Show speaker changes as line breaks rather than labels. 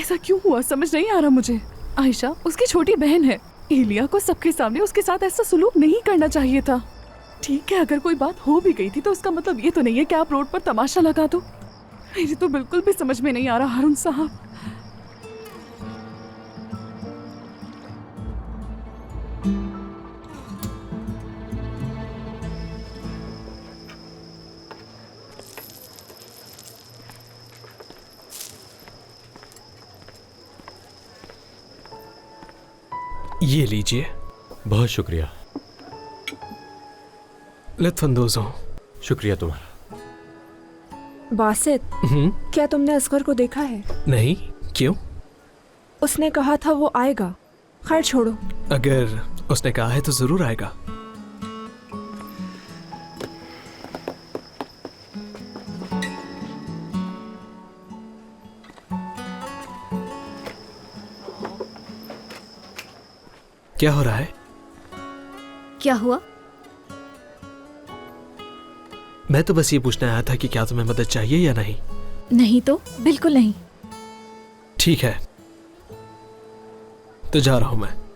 ऐसा क्यों हुआ समझ नहीं आ रहा मुझे। आयशा उसकी छोटी बहन है। एलिया को सबके सामने उसके साथ ऐसा सुलूक नहीं करना चाहिए था। ठीक है, अगर कोई बात हो भी गई थी तो उसका मतलब ये तो नहीं है कि आप रोड पर तमाशा लगा दो। मेरी तो बिल्कुल भी समझ में नहीं आ रहा हारून साहब।
ये लीजिए।
बहुत शुक्रिया।
लुत्फानंदोज हूँ।
शुक्रिया तुम्हारा।
बासित, क्या तुमने असगर को देखा है?
नहीं, क्यों?
उसने कहा था वो आएगा। खैर छोड़ो।
अगर उसने कहा है तो जरूर आएगा। क्या हो रहा है?
क्या हुआ?
मैं तो बस ये पूछने आया था कि क्या तुम्हें मदद चाहिए या नहीं।
नहीं तो बिल्कुल नहीं।
ठीक है, तो जा रहा हूं मैं।